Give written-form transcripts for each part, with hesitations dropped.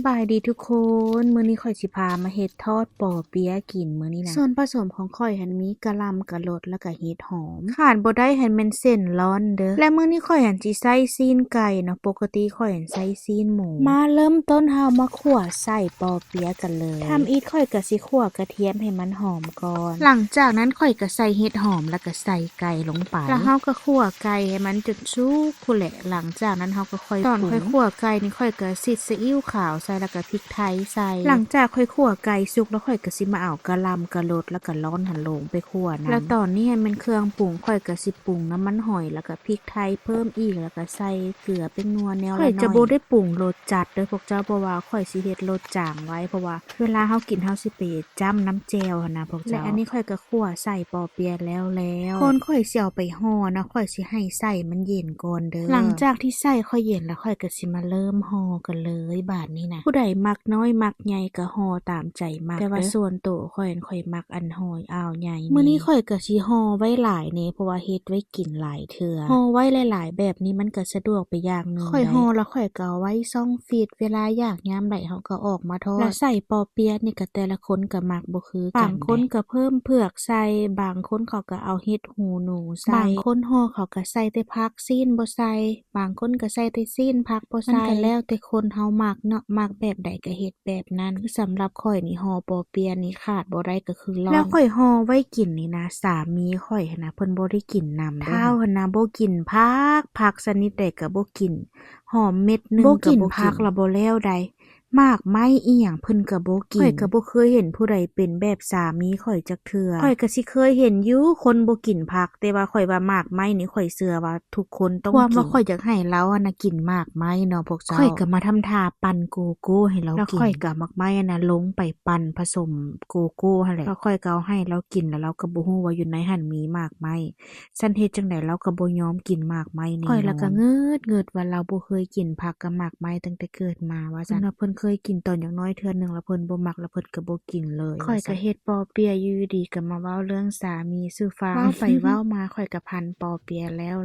บายดีทุกคนมื้อนี้ข่อยสิพามาเฮ็ดทอดปอเปี๊ยะกินมื้อนี้นะส่วนผสมของข่อยหันมีกะหล่ำกะโหลดแล้วก็เห็ดหอมขาดบ่ได้หันแม่นเส้นร้อนเด้อและมื้อนี้ข่อยหันสิใส่ซีนไก่เนาะปกติข่อยหันใส่ซีนหมูมาเริ่มต้นเฮามาคั่วใส่ปอเปี๊ยะกันเลยทำอีกข่อยก็สิคั่วกระเทียมให้มันหอมก่อนหลังจากนั้นข่อยก็ใส่เห็ดหอมแล้วก็ใส่ไก่ลงไปแล้วเฮาก็คั่วไก่ให้มันจนสุกพู้นแหละหลังจากนั้นเฮาก็ค่อยตอนค่อยคั่วไก่นี่ข่อยก็สิซีอิ๊วขาวใส่แล้วก็พริกไทยใส่หลังจากค่อยคั่วไก่สุกแล้วค่อยก็สิมาเอากะหล่ำกะโหลดแล้วก็ร้อนหันลงไปคั่วนะแล้วตอนนี้ให้มันเครื่องปรุงค่อยก็สิปรุงน้ำมันหอยแล้วก็พริกไทยเพิ่มอีกแล้วก็ใส่เกลือเป็นนัวแนวละหน่อยค่อยจะบ่ได้ปรุงรสจัดเด้อพวกเจ้าเพราะว่าค่อยสิเฮ็ดรสจางไว้เพราะว่าเวลาเฮากินเฮาสิไปจ้ำน้ำแจ่วหั่นนะพวกเจ้าและอันนี้ค่อยก็คั่วใส่ปอเปี๊ยะแล้วคนค่อยสิเอาไปห่อนะค่อยสิให้ใส่มันเย็นก่อนเด้อหลังจากที่ใส่ค่อยเย็นแล้วค่อยก็สิมาเริ่มห่อกันเลยบาดนี้นะผู้ใดมักน้อยมักใหญ่ก็ห่อตามใจมักแต่ว่าส่วนตัวข่อยมักอันห่ออ้าวใหญ่มื้อนี้ข่อยก็สิห่อไว้หลายแน่เพราะว่าเฮ็ดไว้กินหลายเทื่อห่อไว้หลายๆแบบนี้มันก็สะดวกไปอย่างนึงค่อยห่อแล้วค่อยก็เอาไว้ซ่องฟรีซเวลาอยากยามใดเฮาก็ออกมาทอดแล้วใส่ปอเปี๊ยะนี่ก็แต่ละคนก็มักบ่คือกันบางคนก็เพิ่มเผือกใส่บางคนเขาก็เอาเห็ดหูหนูใส่บางคนห่อเขาก็ใส่แต่ผักซีนบ่ใส่บางคนก็ใส่แต่ซีนผักบ่ใส่มันก็แล้วแต่คนเฮามักเนาะมักแบบใดก็เฮ็ดแบบนั้นคือสำหรับข่อยนี่ห่อปอเปี๊ยะนี่ขาดบ่ได้ก็คือร้อนแล้วข่อยห่อไว้กินนี่นะสามีข่อยหันน่ะเพิ่นบ่ได้กินนำเด้อข้าวหันน่ะบ่กินผักชนิดใดก็บ่กินหอมเม็ดนึงก็บ่กินผักละบ่แล้วใดมากไม้อีหยังเพิ่นก็บ่กินข่อยก็บ่เคยเห็นผู้ใดเป็นแบบสามีข่อยจักเทื่อข่อยก็สิเคยเห็นอยู่คนบ่กินผักแต่ว่าข่อยว่ามากไม้นี่ข่อยเชื่อว่าทุกคนต้องกินความว่าข่อยอยากให้เลาอะนะกินมากไม้เนาะพวกเจ้าข่อยก็มาทำท่าปั่นโกโก้ให้เรากินแล้วข่อยก็มักไม้อะนะลงไปปั่นผสมโกโก้หั่นแหละแล้วข่อยก็เอาให้เรากินแล้วเราก็บ่ฮู้ว่าอยู่ในหั้นมีมากไม้ซั่นเฮ็ดจังได๋เราก็บ่ยอมกินมากไม้นี่ข่อยแล้วก็เงิดว่าเราบ่เคยกินผักกับมากไม้ตั้งแต่เกิดมาว่าซั่นเพิ่นเคยกินตอนอย่างน้อยเทื่อนึงแล้วเพิ่นบ่มักแล้วเพิ่นก็บ่กินเลยข่อยก็เฮ็ดปอเปี๊ยะอยู่ดีก็มาเว้าเรื่องสามีสู่ฟังเว้าไปเว้ามาข่อยก็พันปอเปี๊ยะแล้ว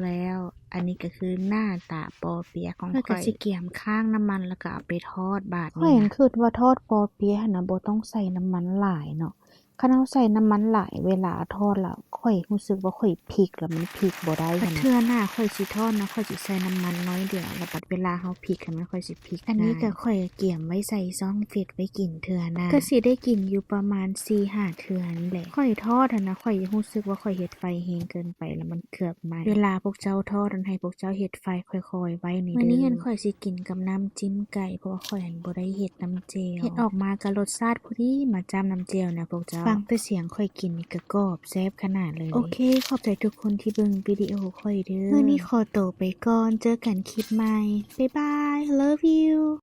อันนี้ก็คือหน้าตาปอเปี๊ยะของข่อยก็สิเกี่ยมข้างน้ำมันแล้วก็เอาไปทอดบาดนี้ข่อยเห็นคิดว่าทอดปอเปี๊ยะน่ะบ่ต้องใส่น้ำมันหลายเนาะคันเฮาใส่น้ำมันหลายเวลาทอดแล้วข่อยรู้สึกว่าข่อยพลิกแล้วมันพลิกบ่ได้หั่นเทื่อหน้าข่อยสิทอดนะข่อยสิใส่น้ำมันน้อยเดียวแล้วบัดเวลาเฮาพลิกมันค่อยสิพลิกอันนี้ก็ข่อยเกี่ยมไว้ใส่ซองเฟ็ดไว้กินเทื่อหน้าก็สิได้กินอยู่ประมาณ 4-5 เทื่อนี่แหละข่อยทอดนะข่อยรู้สึกว่าข่อยเฮ็ดไฟแรงเกินไปแล้วมันเกือบไหม้เวลาพวกเจ้าทอดให้พวกเจ้าเฮ็ดไฟค่อยๆไว้นี่เด้อมื้อนี้เห็นข่อยสิกินกับน้ำจิ้มไก่เพราะว่าข่อยบ่ได้เฮ็ดน้ำแจ่วเฮ็ดออกมาก็รสชาติพอดีมาจ้ำน้ำแจ่วนะพวกเจ้าฟังแต่เสียงข่อยกินนี่ก็กรอบแซ่บขนาดเลยโอเคขอบใจทุกคนที่เบิ่งวิดีโอข่อยเด้อมื้อนี้ขอตัวไปก่อนเจอกันคลิปใหม่บ๊ายบาย love you